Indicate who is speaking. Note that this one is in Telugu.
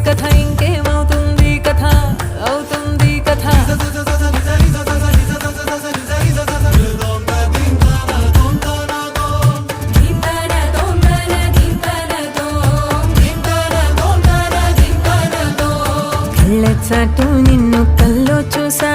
Speaker 1: కథ ఇంకేమవుతుంది కథ అవుతుంది కథ కళ్ళ చాటు నిన్ను కల్లో చూసా